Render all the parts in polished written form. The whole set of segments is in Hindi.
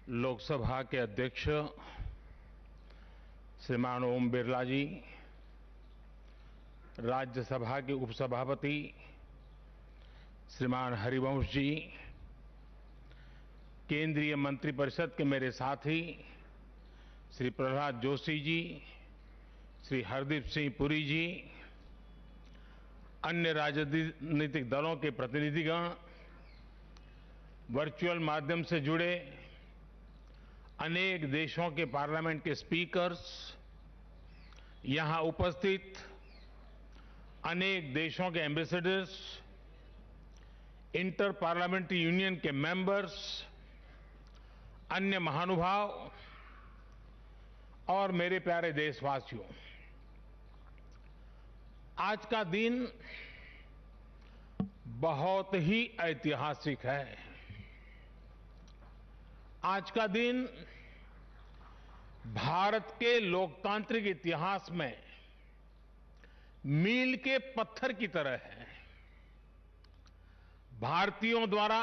लोकसभा के अध्यक्ष श्रीमान ओम बिरला जी, राज्यसभा के उपसभापति श्रीमान हरिवंश जी, केंद्रीय मंत्रिपरिषद के मेरे साथी श्री प्रहलाद जोशी जी, श्री हरदीप सिंह पुरी जी, अन्य राजनीतिक दलों के प्रतिनिधिगण, वर्चुअल माध्यम से जुड़े अनेक देशों के पार्लियामेंट के स्पीकर्स, यहां उपस्थित अनेक देशों के एम्बेसडर्स, इंटर पार्लियामेंट्री यूनियन के मेंबर्स, अन्य महानुभाव और मेरे प्यारे देशवासियों, आज का दिन बहुत ही ऐतिहासिक है। आज का दिन भारत के लोकतांत्रिक इतिहास में मील के पत्थर की तरह है। भारतीयों द्वारा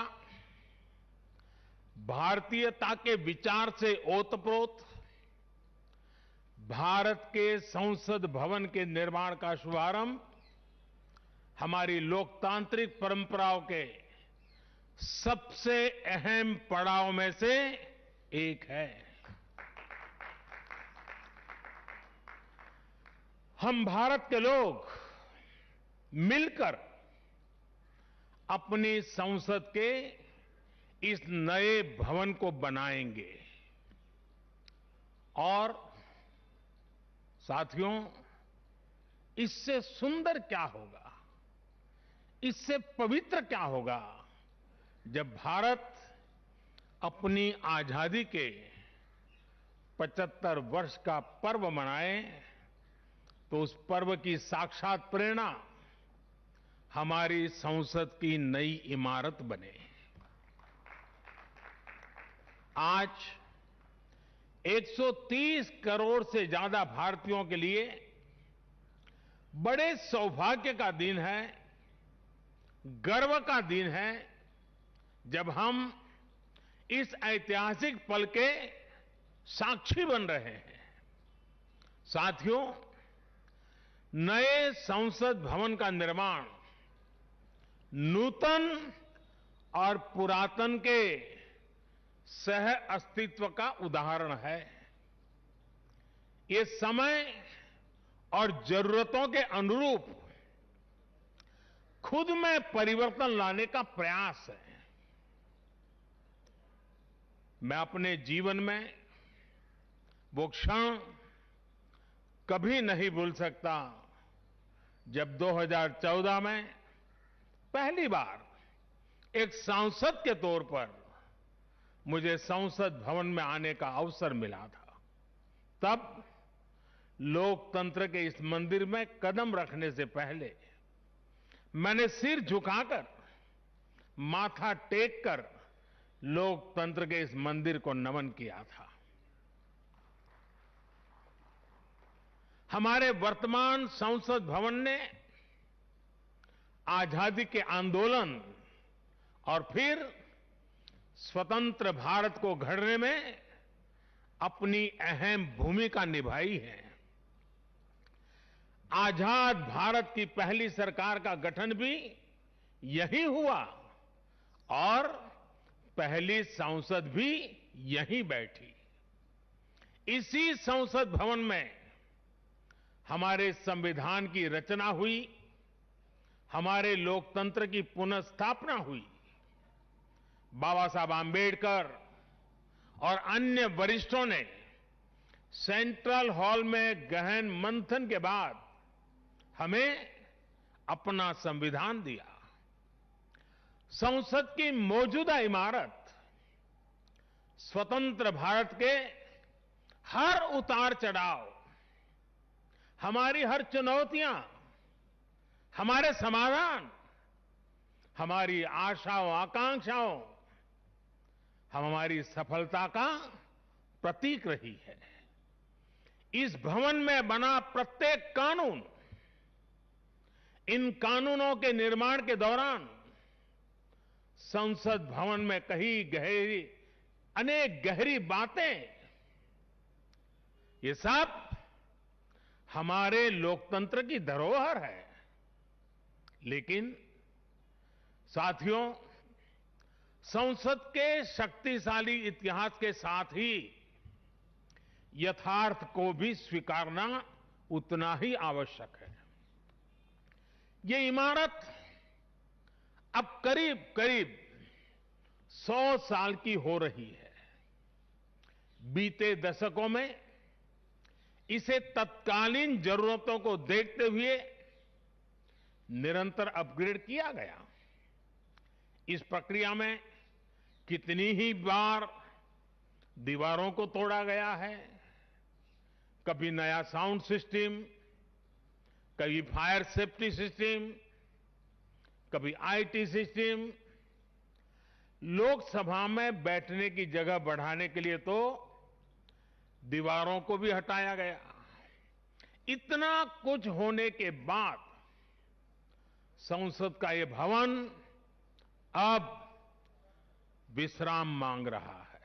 भारतीयता के विचार से ओतप्रोत भारत के संसद भवन के निर्माण का शुभारंभ हमारी लोकतांत्रिक परंपराओं के सबसे अहम पड़ाव में से एक है। हम भारत के लोग मिलकर अपनी संसद के इस नए भवन को बनाएंगे और साथियों, इससे सुंदर क्या होगा, इससे पवित्र क्या होगा जब भारत अपनी आजादी के 75 वर्ष का पर्व मनाए तो उस पर्व की साक्षात प्रेरणा हमारी संसद की नई इमारत बने। आज 130 करोड़ से ज्यादा भारतीयों के लिए बड़े सौभाग्य का दिन है, गर्व का दिन है, जब हम इस ऐतिहासिक पल के साक्षी बन रहे हैं। साथियों, नए संसद भवन का निर्माण नूतन और पुरातन के सह अस्तित्व का उदाहरण है। ये समय और जरूरतों के अनुरूप खुद में परिवर्तन लाने का प्रयास है। मैं अपने जीवन में वो क्षण कभी नहीं भूल सकता जब 2014 में पहली बार एक सांसद के तौर पर मुझे संसद भवन में आने का अवसर मिला था। तब लोकतंत्र के इस मंदिर में कदम रखने से पहले मैंने सिर झुकाकर, माथा टेककर लोकतंत्र के इस मंदिर को नमन किया था। हमारे वर्तमान संसद भवन ने आजादी के आंदोलन और फिर स्वतंत्र भारत को गढ़ने में अपनी अहम भूमिका निभाई है। आजाद भारत की पहली सरकार का गठन भी यही हुआ और पहली संसद भी यहीं बैठी। इसी संसद भवन में हमारे संविधान की रचना हुई, हमारे लोकतंत्र की पुनर्स्थापना हुई। बाबा साहब आंबेडकर और अन्य वरिष्ठों ने सेंट्रल हॉल में गहन मंथन के बाद हमें अपना संविधान दिया। संसद की मौजूदा इमारत स्वतंत्र भारत के हर उतार चढ़ाव, हमारी हर चुनौतियां, हमारे समाधान, हमारी आशाओं आकांक्षाओं, हमारी सफलता का प्रतीक रही है। इस भवन में बना प्रत्येक कानून, इन कानूनों के निर्माण के दौरान संसद भवन में कहीं गहरी अनेक गहरी बातें, ये सब हमारे लोकतंत्र की धरोहर है। लेकिन साथियों, संसद के शक्तिशाली इतिहास के साथ ही यथार्थ को भी स्वीकारना उतना ही आवश्यक है। ये इमारत अब करीब करीब 100 साल की हो रही है। बीते दशकों में इसे तत्कालीन जरूरतों को देखते हुए निरंतर अपग्रेड किया गया। इस प्रक्रिया में कितनी ही बार दीवारों को तोड़ा गया है, कभी नया साउंड सिस्टम, कभी फायर सेफ्टी सिस्टम, कभी आईटी सिस्टम। लोकसभा में बैठने की जगह बढ़ाने के लिए तो दीवारों को भी हटाया गया। इतना कुछ होने के बाद संसद का ये भवन अब विश्राम मांग रहा है।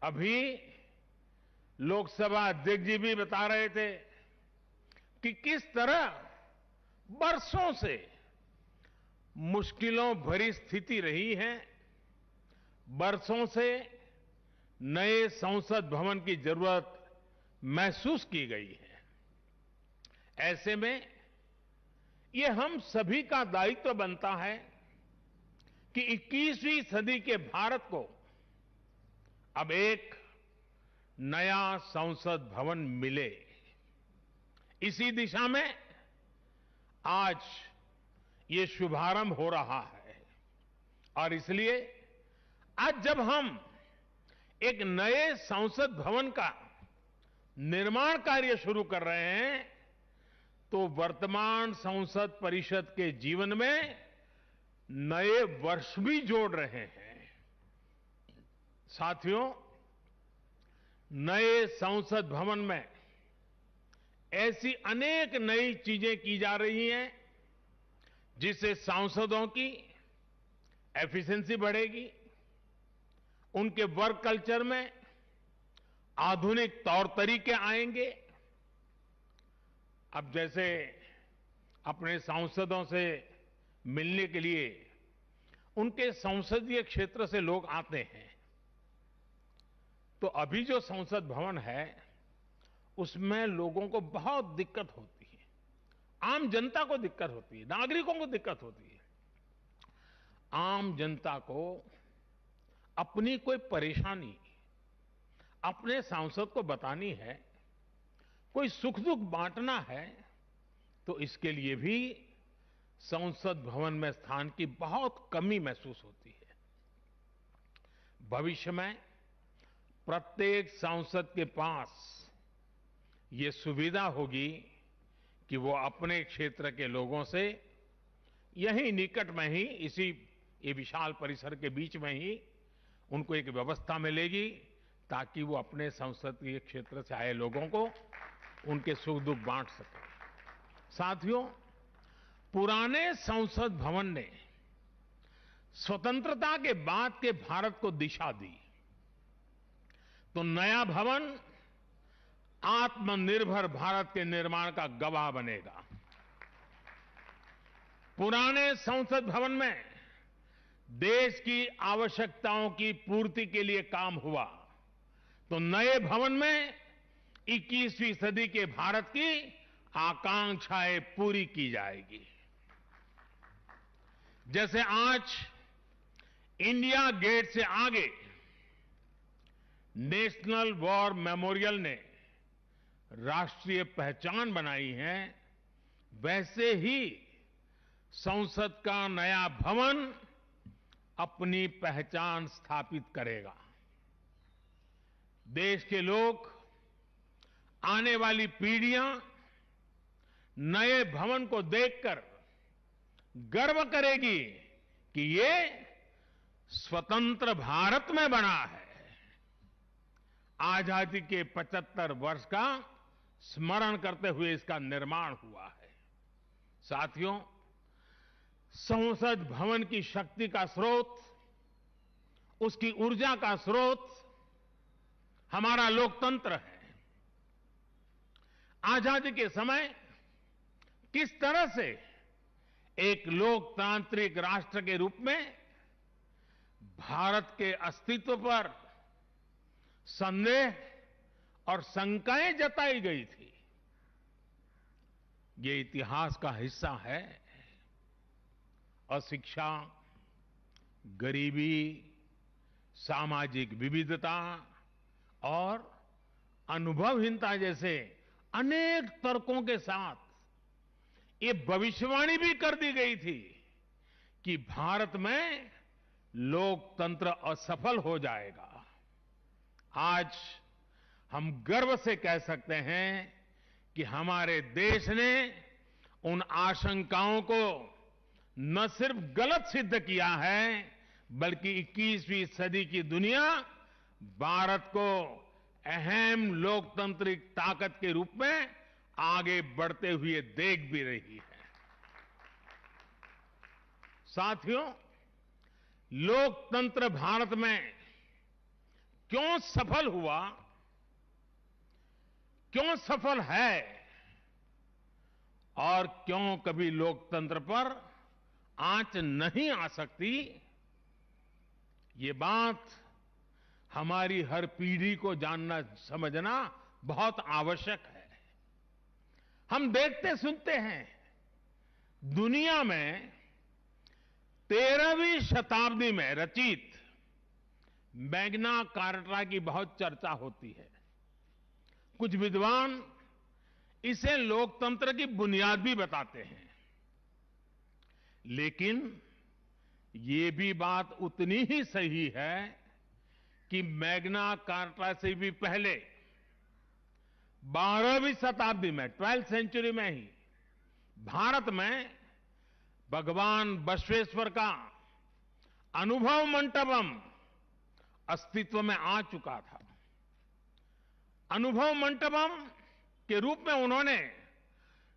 अभी लोकसभा अध्यक्ष जी भी बता रहे थे कि किस तरह बरसों से मुश्किलों भरी स्थिति रही है। बरसों से नए संसद भवन की जरूरत महसूस की गई है। ऐसे में ये हम सभी का दायित्व बनता है कि 21वीं सदी के भारत को अब एक नया संसद भवन मिले। इसी दिशा में आज ये शुभारंभ हो रहा है और इसलिए आज जब हम एक नए संसद भवन का निर्माण कार्य शुरू कर रहे हैं तो वर्तमान संसद परिषद के जीवन में नए वर्ष भी जोड़ रहे हैं। साथियों, नए संसद भवन में ऐसी अनेक नई चीजें की जा रही हैं जिससे सांसदों की एफिशिएंसी बढ़ेगी, उनके वर्क कल्चर में आधुनिक तौर तरीके आएंगे। अब जैसे अपने सांसदों से मिलने के लिए उनके संसदीय क्षेत्र से लोग आते हैं, तो अभी जो संसद भवन है उसमें लोगों को बहुत दिक्कत होती है। आम जनता को दिक्कत होती है, नागरिकों को दिक्कत होती है। आम जनता को अपनी कोई परेशानी अपने सांसद को बतानी है, कोई सुख दुख बांटना है, तो इसके लिए भी संसद भवन में स्थान की बहुत कमी महसूस होती है। भविष्य में प्रत्येक सांसद के पास ये सुविधा होगी कि वो अपने क्षेत्र के लोगों से यहीं निकट में ही, इसी ये विशाल परिसर के बीच में ही उनको एक व्यवस्था मिलेगी ताकि वो अपने संसदीय क्षेत्र से आए लोगों को उनके सुख दुख बांट सके। साथियों, पुराने संसद भवन ने स्वतंत्रता के बाद के भारत को दिशा दी, तो नया भवन आत्मनिर्भर भारत के निर्माण का गवाह बनेगा। पुराने संसद भवन में देश की आवश्यकताओं की पूर्ति के लिए काम हुआ, तो नए भवन में 21वीं सदी के भारत की आकांक्षाएं पूरी की जाएगी। जैसे आज इंडिया गेट से आगे नेशनल वॉर मेमोरियल ने राष्ट्रीय पहचान बनाई है, वैसे ही संसद का नया भवन अपनी पहचान स्थापित करेगा। देश के लोग, आने वाली पीढ़ियां नए भवन को देखकर गर्व करेगी कि ये स्वतंत्र भारत में बना है। आजादी के 75 वर्ष का स्मरण करते हुए इसका निर्माण हुआ है। साथियों, संसद भवन की शक्ति का स्रोत उसकी ऊर्जा का स्रोत हमारा लोकतंत्र है। आजादी के समय किस तरह से एक लोकतांत्रिक राष्ट्र के रूप में भारत के अस्तित्व पर संदेह और शंकाएं जताई गई थी, ये इतिहास का हिस्सा है। अशिक्षा, गरीबी, सामाजिक विविधता और अनुभवहीनता जैसे अनेक तर्कों के साथ ये भविष्यवाणी भी कर दी गई थी कि भारत में लोकतंत्र असफल हो जाएगा। आज हम गर्व से कह सकते हैं कि हमारे देश ने उन आशंकाओं को न सिर्फ गलत सिद्ध किया है, बल्कि 21वीं सदी की दुनिया भारत को अहम लोकतांत्रिक ताकत के रूप में आगे बढ़ते हुए देख भी रही है। साथियों, लोकतंत्र भारत में क्यों सफल हुआ, क्यों सफल है और क्यों कभी लोकतंत्र पर आंच नहीं आ सकती, ये बात हमारी हर पीढ़ी को जानना समझना बहुत आवश्यक है। हम देखते सुनते हैं, दुनिया में 13वीं शताब्दी में रचित मैग्ना कार्टा की बहुत चर्चा होती है। कुछ विद्वान इसे लोकतंत्र की बुनियाद भी बताते हैं, लेकिन ये भी बात उतनी ही सही है कि मैग्ना कार्टा से भी पहले 12वीं शताब्दी में 12th सेंचुरी में ही भारत में भगवान बसवेश्वर का अनुभव मंटपम अस्तित्व में आ चुका था। अनुभव मंटपम के रूप में उन्होंने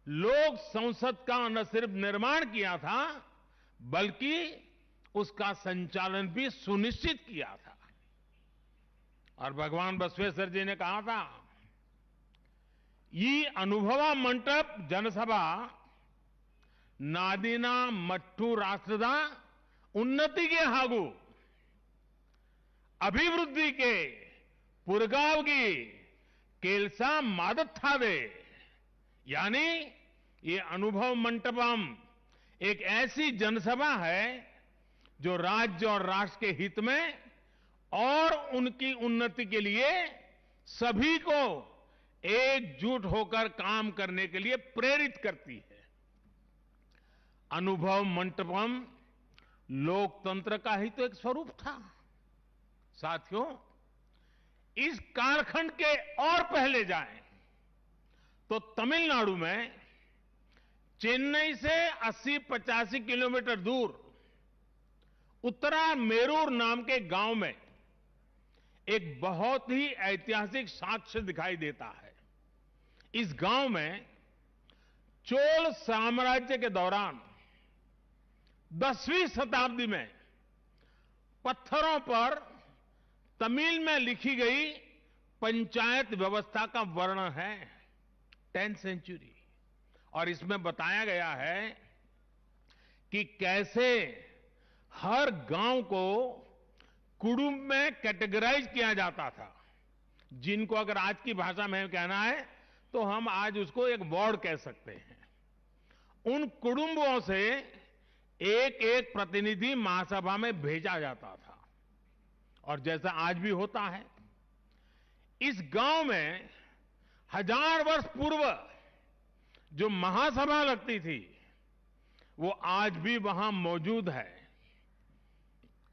लोक संसद का न सिर्फ निर्माण किया था, बल्कि उसका संचालन भी सुनिश्चित किया था। और भगवान बसवेश्वर जी ने कहा था, ಈ ಅನುಭವ ಮಂಟಪ ಜನಸಭಾ ನಾದಿನ ಮಟ್ಟು ರಾಷ್ಟ್ರದ ಉನ್ನತಿಗೆ ಹಾಗೂ ಅಭಿವೃದ್ಧಿಗೆ ಪುರಗಾವಗಿ ಕೆಲಸ ಮಾಡುತ್ತದೆ। यानी ये अनुभव मंटपम एक ऐसी जनसभा है जो राज्य और राष्ट्र के हित में और उनकी उन्नति के लिए सभी को एकजुट होकर काम करने के लिए प्रेरित करती है। अनुभव मंटपम लोकतंत्र का ही तो एक स्वरूप था। साथियों, इस कालखंड के और पहले जाएं तो तमिलनाडु में चेन्नई से 80-85 किलोमीटर दूर उत्तरा मेरूर नाम के गांव में एक बहुत ही ऐतिहासिक साक्ष्य दिखाई देता है। इस गांव में चोल साम्राज्य के दौरान 10वीं शताब्दी में पत्थरों पर तमिल में लिखी गई पंचायत व्यवस्था का वर्णन है, 10th सेंचुरी। और इसमें बताया गया है कि कैसे हर गांव को कुटुंब में कैटेगराइज किया जाता था, जिनको अगर आज की भाषा में कहना है तो हम आज उसको एक वार्ड कह सकते हैं। उन कुटुंबों से एक एक प्रतिनिधि महासभा में भेजा जाता था। और जैसा आज भी होता है, इस गांव में 1000 वर्ष पूर्व जो महासभा लगती थी, वो आज भी वहां मौजूद है।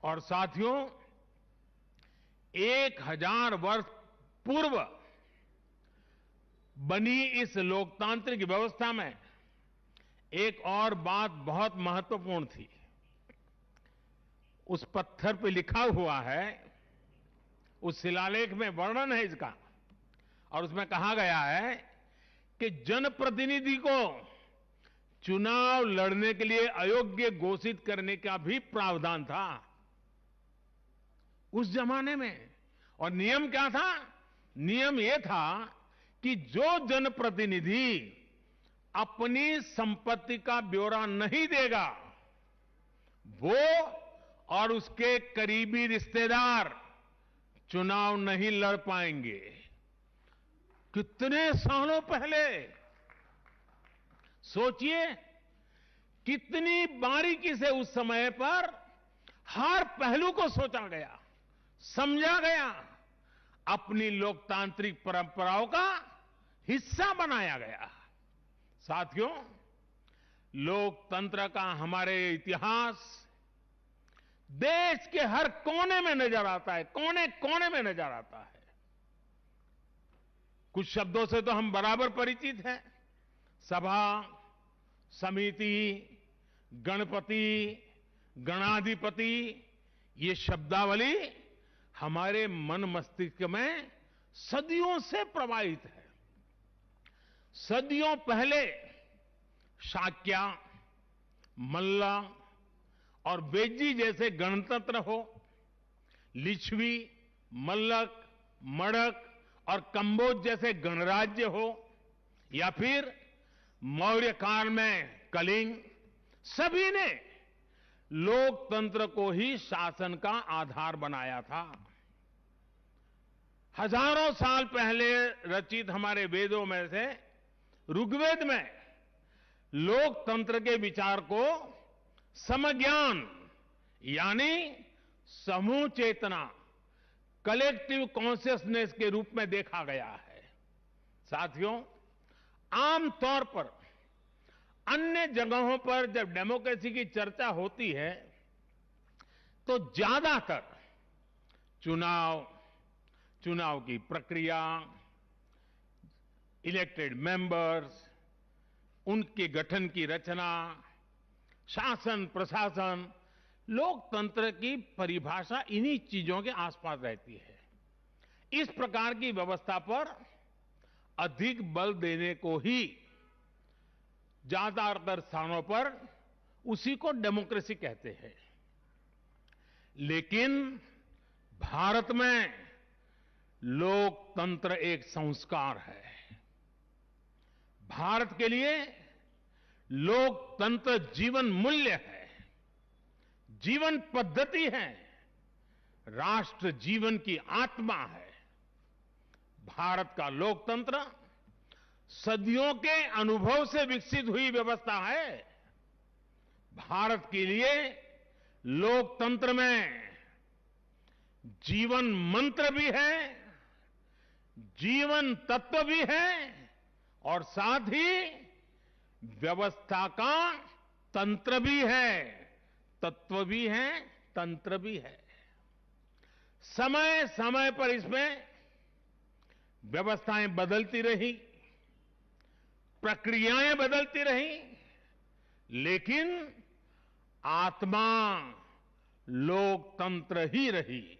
और साथियों, 1000 वर्ष पूर्व बनी इस लोकतांत्रिक व्यवस्था में एक और बात बहुत महत्वपूर्ण थी। उस पत्थर पे लिखा हुआ है, उस शिलालेख में वर्णन है इसका, और उसमें कहा गया है कि जनप्रतिनिधि को चुनाव लड़ने के लिए अयोग्य घोषित करने का भी प्रावधान था। उस जमाने में। और नियम क्या था? नियम यह था कि जो जनप्रतिनिधि अपनी संपत्ति का ब्यौरा नहीं देगा, वो और उसके करीबी रिश्तेदार चुनाव नहीं लड़ पाएंगे। कितने सालों पहले! सोचिए कितनी बारीकी से उस समय पर हर पहलू को सोचा गया, समझा गया, अपनी लोकतांत्रिक परंपराओं का हिस्सा बनाया गया। साथियों, लोकतंत्र का हमारे इतिहास देश के हर कोने में नजर आता है, कोने कोने में नजर आता है। कुछ शब्दों से तो हम बराबर परिचित हैं। सभा, समिति, गणपति, गणाधिपति, ये शब्दावली हमारे मन मस्तिष्क में सदियों से प्रवाहित है। सदियों पहले शाक्य, मल्ल और बेज्जी जैसे गणतंत्र हो, लिच्छवी, मल्लक, मड़क और कंबोज जैसे गणराज्य हो, या फिर मौर्य काल में कलिंग, सभी ने लोकतंत्र को ही शासन का आधार बनाया था। हजारों साल पहले रचित हमारे वेदों में से ऋग्वेद में लोकतंत्र के विचार को समज्ञान यानी समूह चेतना, कलेक्टिव कॉन्शियसनेस के रूप में देखा गया है। साथियों, आमतौर पर अन्य जगहों पर जब डेमोक्रेसी की चर्चा होती है तो ज्यादातर चुनाव की प्रक्रिया, इलेक्टेड मेंबर्स, उनके गठन की रचना, शासन प्रशासन, लोकतंत्र की परिभाषा इन्हीं चीजों के आसपास रहती है। इस प्रकार की व्यवस्था पर अधिक बल देने को ही ज्यादातर स्थानों पर उसी को डेमोक्रेसी कहते हैं। लेकिन भारत में लोकतंत्र एक संस्कार है। भारत के लिए लोकतंत्र जीवन मूल्य है, जीवन पद्धति है, राष्ट्र जीवन की आत्मा है। भारत का लोकतंत्र सदियों के अनुभव से विकसित हुई व्यवस्था है। भारत के लिए लोकतंत्र में जीवन मंत्र भी है, जीवन तत्व भी है और साथ ही व्यवस्था का तंत्र भी है, तत्व भी है, तंत्र भी है। समय समय पर इसमें व्यवस्थाएं बदलती रही, प्रक्रियाएं बदलती रही, लेकिन आत्मा लोकतंत्र ही रही।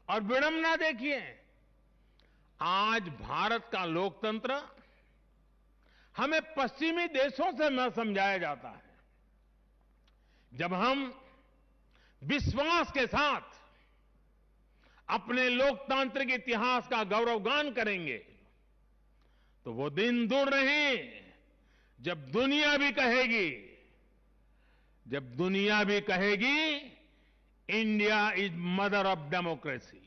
और विडंबना देखिए, आज भारत का लोकतंत्र हमें पश्चिमी देशों से न समझाया जाता है। जब हम विश्वास के साथ अपने लोकतांत्रिक इतिहास का गौरवगान करेंगे तो वो दिन दूर नहीं जब दुनिया भी कहेगी India is mother of democracy,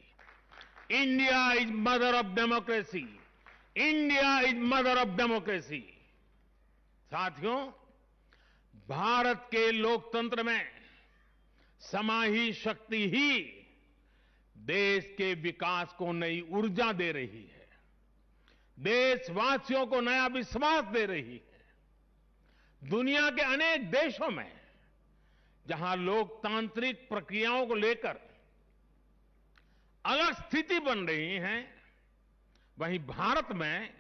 India is mother of democracy, India is mother of democracy. साथियों, भारत के लोकतंत्र में समाहित शक्ति ही देश के विकास को नई ऊर्जा दे रही है, देशवासियों को नया विश्वास दे रही है। दुनिया के अनेक देशों में जहां लोकतांत्रिक प्रक्रियाओं को लेकर अलग स्थिति बन रही है, वहीं भारत में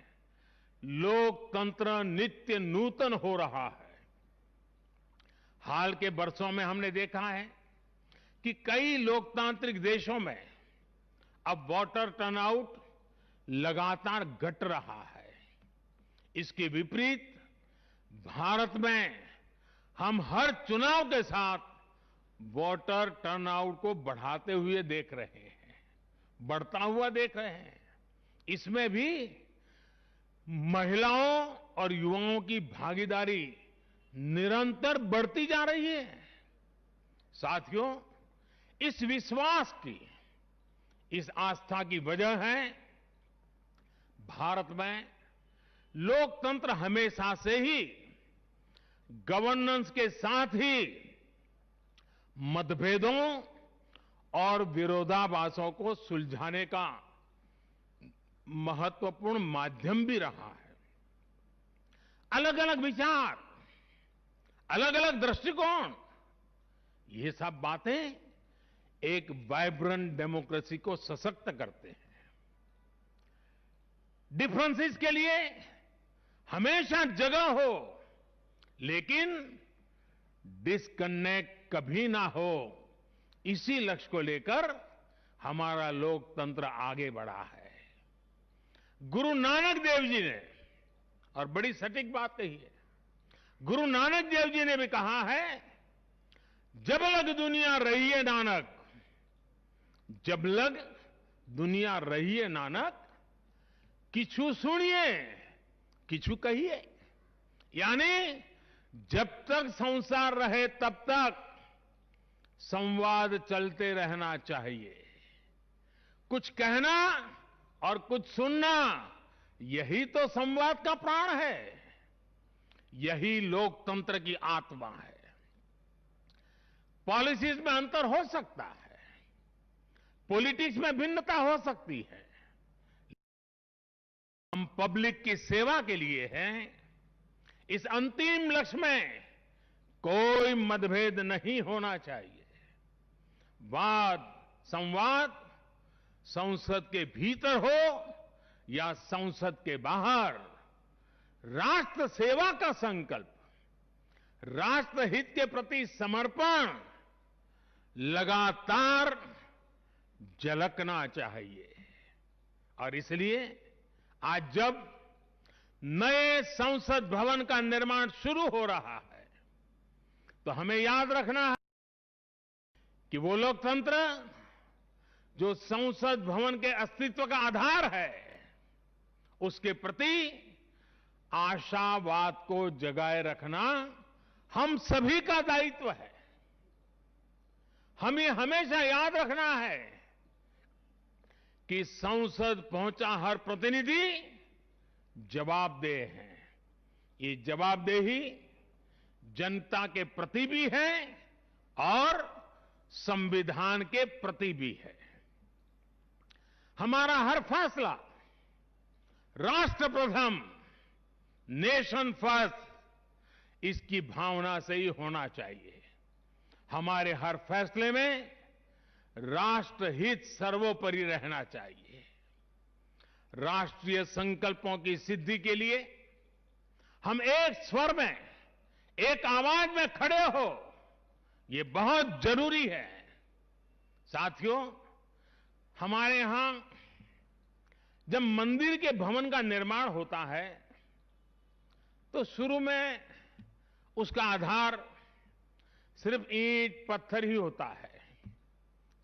लोकतंत्र नित्य नूतन हो रहा है। हाल के वर्षों में हमने देखा है कि कई लोकतांत्रिक देशों में अब वोटर टर्नआउट लगातार घट रहा है। इसके विपरीत भारत में हम हर चुनाव के साथ वोटर टर्नआउट को बढ़ाते हुए देख रहे हैं, बढ़ता हुआ देख रहे हैं। इसमें भी महिलाओं और युवाओं की भागीदारी निरंतर बढ़ती जा रही है। साथियों, इस विश्वास की, इस आस्था की वजह है भारत में लोकतंत्र हमेशा से ही गवर्नेंस के साथ ही मतभेदों और विरोधाभासों को सुलझाने का महत्वपूर्ण माध्यम भी रहा है। अलग अलग विचार, अलग अलग दृष्टिकोण, ये सब बातें एक वाइब्रेंट डेमोक्रेसी को सशक्त करते हैं। डिफरेंसेस के लिए हमेशा जगह हो, लेकिन डिस्कनेक्ट कभी ना हो, इसी लक्ष्य को लेकर हमारा लोकतंत्र आगे बढ़ा है। गुरु नानक देव जी ने, और बड़ी सटीक बात कही है, गुरु नानक देव जी ने भी कहा है, जब लग दुनिया रही है नानक, जब लग दुनिया रही है नानक, किछु सुनिए किछु कहिए। यानी जब तक संसार रहे तब तक संवाद चलते रहना चाहिए। कुछ कहना और कुछ सुनना, यही तो संवाद का प्राण है, यही लोकतंत्र की आत्मा है। पॉलिसीज में अंतर हो सकता है, पॉलिटिक्स में भिन्नता हो सकती है, हम पब्लिक की सेवा के लिए हैं। इस अंतिम लक्ष्य में कोई मतभेद नहीं होना चाहिए। वाद संवाद संसद के भीतर हो या संसद के बाहर, राष्ट्र सेवा का संकल्प, राष्ट्रहित के प्रति समर्पण लगातार झलकना चाहिए। और इसलिए आज जब नए संसद भवन का निर्माण शुरू हो रहा है, तो हमें याद रखना है कि वो लोकतंत्र जो संसद भवन के अस्तित्व का आधार है, उसके प्रति आशावाद को जगाए रखना हम सभी का दायित्व है। हमें हमेशा याद रखना है कि संसद पहुंचा हर प्रतिनिधि जवाबदेह है। ये जवाबदेही जनता के प्रति भी है और संविधान के प्रति भी है। हमारा हर फैसला राष्ट्र प्रथम, नेशन फर्स्ट, इसकी भावना से ही होना चाहिए। हमारे हर फैसले में राष्ट्रहित सर्वोपरि रहना चाहिए। राष्ट्रीय संकल्पों की सिद्धि के लिए हम एक स्वर में, एक आवाज में खड़े हो, ये बहुत जरूरी है। साथियों, हमारे यहां जब मंदिर के भवन का निर्माण होता है, तो शुरू में उसका आधार सिर्फ ईंट पत्थर ही होता है।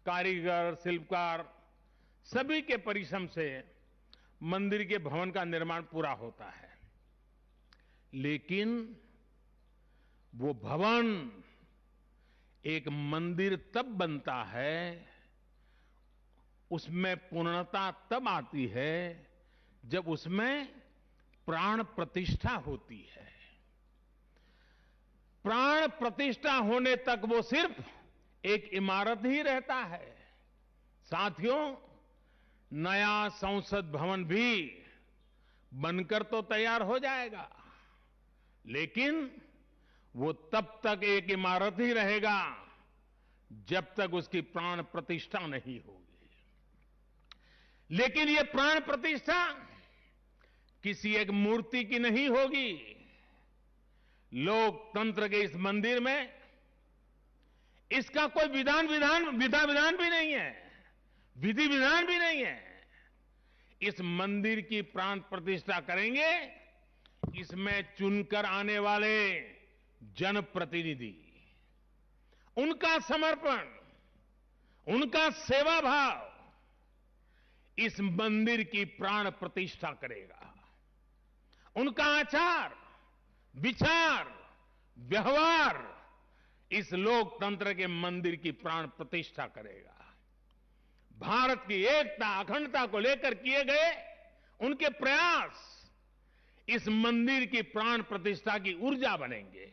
कारीगर, शिल्पकार सभी के परिश्रम से मंदिर के भवन का निर्माण पूरा होता है। लेकिन वो भवन एक मंदिर तब बनता है, उसमें पूर्णता तब आती है जब उसमें प्राण प्रतिष्ठा होती है। प्राण प्रतिष्ठा होने तक वो सिर्फ एक इमारत ही रहता है। साथियों, नया संसद भवन भी बनकर तो तैयार हो जाएगा, लेकिन वो तब तक एक इमारत ही रहेगा जब तक उसकी प्राण प्रतिष्ठा नहीं होगी। लेकिन ये प्राण प्रतिष्ठा किसी एक मूर्ति की नहीं होगी। लोकतंत्र के इस मंदिर में इसका कोई विधा विधान भी नहीं है, विधि विधान भी नहीं है। इस मंदिर की प्राण प्रतिष्ठा करेंगे इसमें चुनकर आने वाले जनप्रतिनिधि, उनका समर्पण, उनका सेवा भाव इस मंदिर की प्राण प्रतिष्ठा करेगा। उनका आचार, विचार, व्यवहार इस लोकतंत्र के मंदिर की प्राण प्रतिष्ठा करेगा। भारत की एकता, अखंडता को लेकर किए गए उनके प्रयास इस मंदिर की प्राण प्रतिष्ठा की ऊर्जा बनेंगे।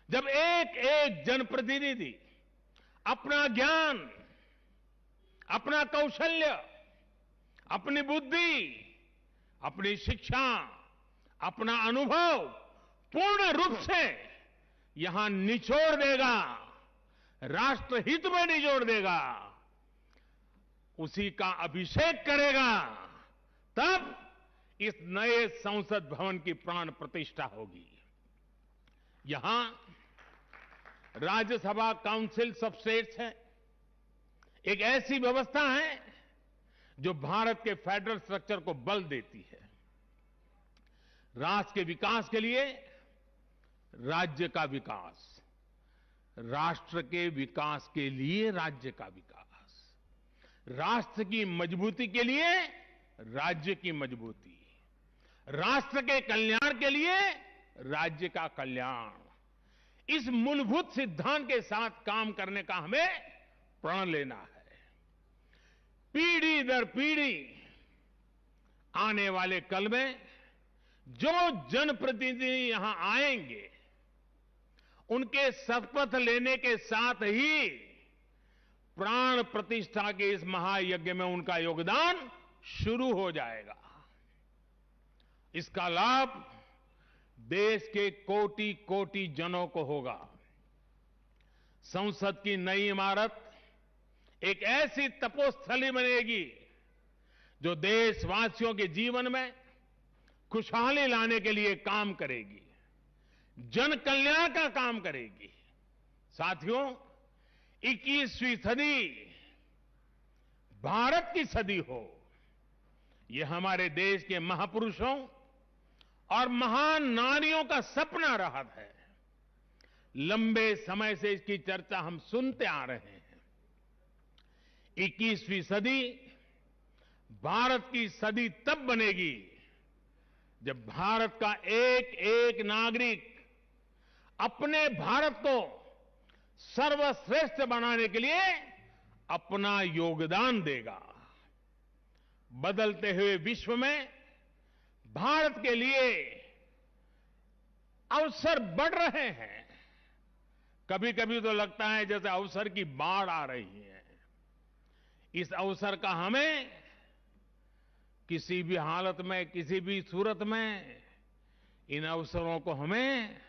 जब एक एक जनप्रतिनिधि अपना ज्ञान, अपना कौशल्य, अपनी बुद्धि, अपनी शिक्षा, अपना अनुभव पूर्ण रूप से यहां निचोड़ देगा, राष्ट्रहित में निचोड़ देगा, उसी का अभिषेक करेगा, तब इस नए संसद भवन की प्राण प्रतिष्ठा होगी। यहां राज्यसभा काउंसिल ऑफ स्टेट्स है, एक ऐसी व्यवस्था है जो भारत के फेडरल स्ट्रक्चर को बल देती है। राष्ट्र के विकास के लिए राज्य का विकास, राष्ट्र के विकास के लिए राज्य का विकास, राष्ट्र की मजबूती के लिए राज्य की मजबूती, राष्ट्र के कल्याण के लिए राज्य का कल्याण, इस मूलभूत सिद्धांत के साथ काम करने का हमें प्रण लेना है। पीढ़ी दर पीढ़ी आने वाले कल में जो जनप्रतिनिधि यहां आएंगे, उनके शपथ लेने के साथ ही प्राण प्रतिष्ठा के इस महायज्ञ में उनका योगदान शुरू हो जाएगा। इसका लाभ देश के कोटि कोटि जनों को होगा। संसद की नई इमारत एक ऐसी तपोस्थली बनेगी जो देशवासियों के जीवन में खुशहाली लाने के लिए काम करेगी, जन कल्याण का काम करेगी। साथियों, 21वीं सदी भारत की सदी हो, यह हमारे देश के महापुरुषों और महान नारियों का सपना रहा है। लंबे समय से इसकी चर्चा हम सुनते आ रहे हैं। 21वीं सदी भारत की सदी तब बनेगी जब भारत का एक एक नागरिक अपने भारत को सर्वश्रेष्ठ बनाने के लिए अपना योगदान देगा। बदलते हुए विश्व में भारत के लिए अवसर बढ़ रहे हैं। कभी कभी तो लगता है जैसे अवसर की बाढ़ आ रही है। इस अवसर का हमें किसी भी हालत में, किसी भी सूरत में इन अवसरों को हमें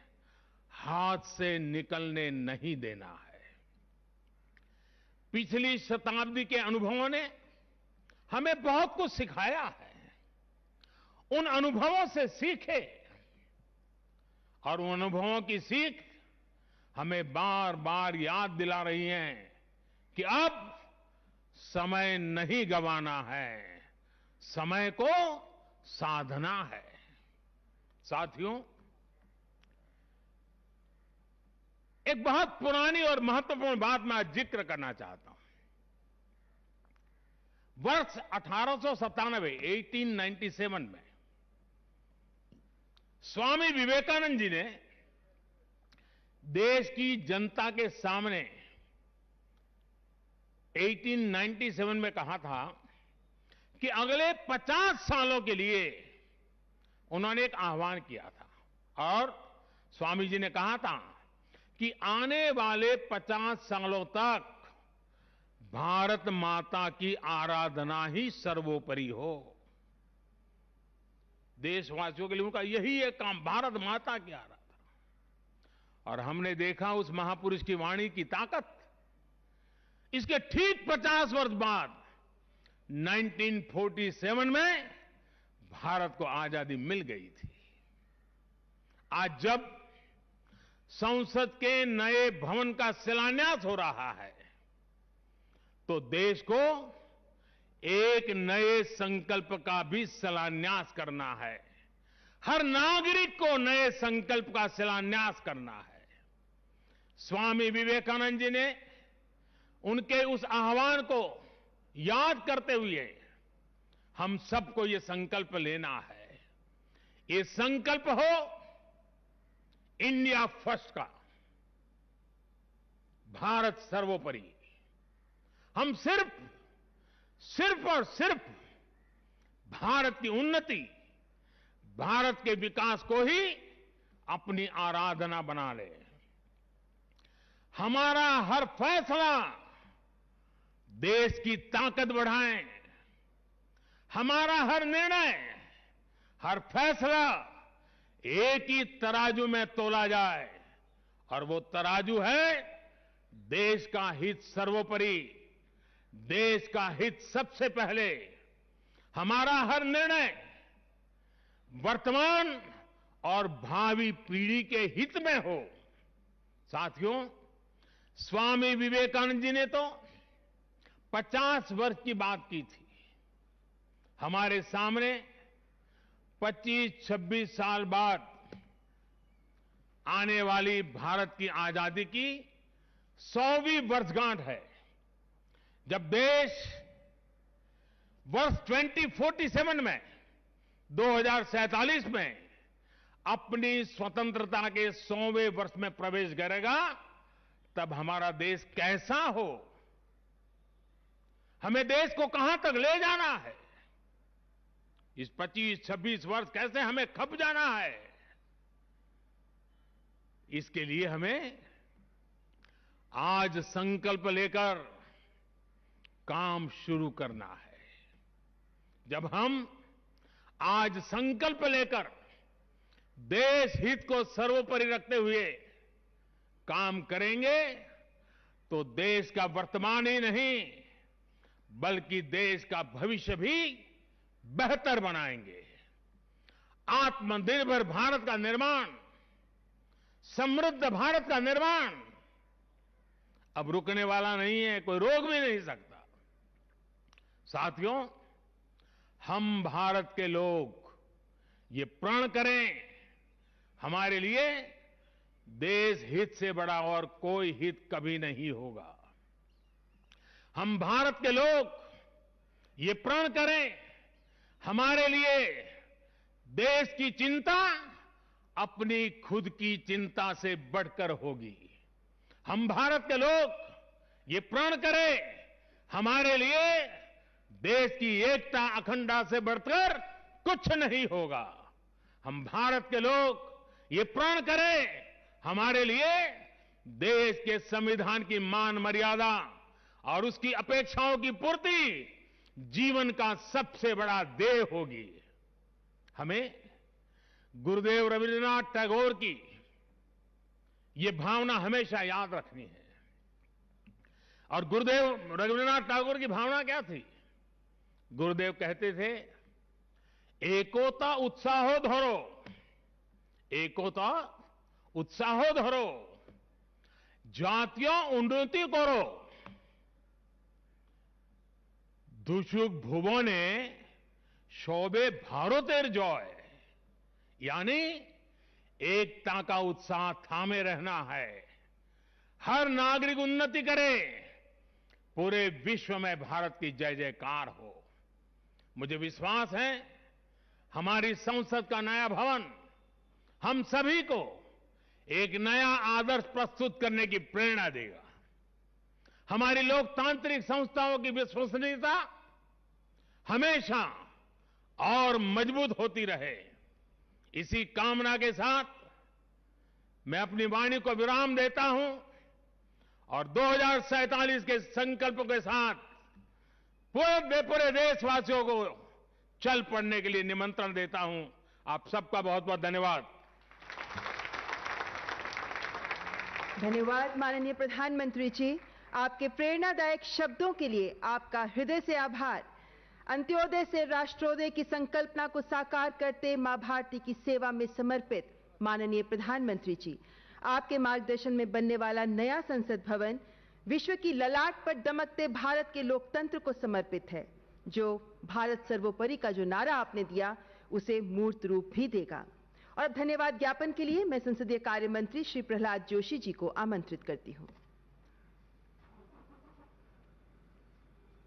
हाथ से निकलने नहीं देना है। पिछली शताब्दी के अनुभवों ने हमें बहुत कुछ सिखाया है। उन अनुभवों से सीखे और उन अनुभवों की सीख हमें बार बार याद दिला रही है कि अब समय नहीं गंवाना है, समय को साधना है। साथियों, एक बहुत पुरानी और महत्वपूर्ण बात मैं आज जिक्र करना चाहता हूं। वर्ष 1897 में स्वामी विवेकानंद जी ने देश की जनता के सामने 1897 में कहा था कि अगले 50 सालों के लिए उन्होंने एक आह्वान किया था और स्वामी जी ने कहा था कि आने वाले 50 सालों तक भारत माता की आराधना ही सर्वोपरि हो। देशवासियों के लिए उनका यही एक काम, भारत माता की आराधना। और हमने देखा उस महापुरुष की वाणी की ताकत। इसके ठीक 50 वर्ष बाद 1947 में भारत को आजादी मिल गई थी। आज जब संसद के नए भवन का शिलान्यास हो रहा है तो देश को एक नए संकल्प का भी शिलान्यास करना है। हर नागरिक को नए संकल्प का शिलान्यास करना है। स्वामी विवेकानंद जी ने उनके उस आह्वान को याद करते हुए हम सबको ये संकल्प लेना है। ये संकल्प हो इंडिया फर्स्ट का, भारत सर्वोपरि। हम सिर्फ और सिर्फ भारत की उन्नति, भारत के विकास को ही अपनी आराधना बना ले। हमारा हर फैसला देश की ताकत बढ़ाए, हमारा हर निर्णय, हर फैसला एक ही तराजू में तोला जाए, और वो तराजू है देश का हित सर्वोपरि, देश का हित सबसे पहले। हमारा हर निर्णय वर्तमान और भावी पीढ़ी के हित में हो। साथियों, स्वामी विवेकानंद जी ने तो 50 वर्ष की बात की थी। हमारे सामने 25-26 साल बाद आने वाली भारत की आजादी की 100वीं वर्षगांठ है, जब देश वर्ष 2047 में 2047 में अपनी स्वतंत्रता के 100वें वर्ष में प्रवेश करेगा। तब हमारा देश कैसा हो, हमें देश को कहां तक ले जाना है, इस 25-26 वर्ष कैसे हमें खप जाना है, इसके लिए हमें आज संकल्प लेकर काम शुरू करना है। जब हम आज संकल्प लेकर देश हित को सर्वोपरि रखते हुए काम करेंगे, तो देश का वर्तमान ही नहीं बल्कि देश का भविष्य भी बेहतर बनाएंगे। आत्मनिर्भर भारत का निर्माण, समृद्ध भारत का निर्माण अब रुकने वाला नहीं है, कोई रोक भी नहीं सकता। साथियों, हम भारत के लोग ये प्रण करें, हमारे लिए देश हित से बड़ा और कोई हित कभी नहीं होगा। हम भारत के लोग ये प्रण करें, हमारे लिए देश की चिंता अपनी खुद की चिंता से बढ़कर होगी। हम भारत के लोग ये प्रण करें, हमारे लिए देश की एकता अखंडता से बढ़कर कुछ नहीं होगा। हम भारत के लोग ये प्रण करें, हमारे लिए देश के संविधान की मान मर्यादा और उसकी अपेक्षाओं की पूर्ति जीवन का सबसे बड़ा ध्येय होगी। हमें गुरुदेव रविन्द्रनाथ टैगोर की ये भावना हमेशा याद रखनी है। और गुरुदेव रविन्द्रनाथ टैगोर की भावना क्या थी? गुरुदेव कहते थे, एकोता उत्साहो धरो, एकोता उत्साहो धरो, জাতীয় উন্নতি করো, দুসুক ভুবনে সবে ভারতের জয়। यानी एकता का उत्साह थामे रहना है, हर नागरिक उन्नति करे, पूरे विश्व में भारत की जय जयकार हो। मुझे विश्वास है हमारी संसद का नया भवन हम सभी को एक नया आदर्श प्रस्तुत करने की प्रेरणा देगा। हमारी लोकतांत्रिक संस्थाओं की विश्वसनीयता हमेशा और मजबूत होती रहे। इसी कामना के साथ मैं अपनी वाणी को विराम देता हूं और 2047 के संकल्प के साथ पूरे देशवासियों को चल पड़ने के लिए निमंत्रण देता हूं। आप सबका बहुत बहुत धन्यवाद। धन्यवाद माननीय प्रधानमंत्री जी, आपके प्रेरणादायक शब्दों के लिए आपका हृदय से आभार। अंत्योदय से राष्ट्रोदय की संकल्पना को साकार करते मां भारती की सेवा में समर्पित माननीय प्रधानमंत्री जी, आपके मार्गदर्शन में बनने वाला नया संसद भवन विश्व की ललाट पर दमकते भारत के लोकतंत्र को समर्पित है, जो भारत सर्वोपरि का जो नारा आपने दिया उसे मूर्त रूप भी देगा। और अब धन्यवाद ज्ञापन के लिए मैं संसदीय कार्य मंत्री श्री प्रहलाद जोशी जी को आमंत्रित करती हूं।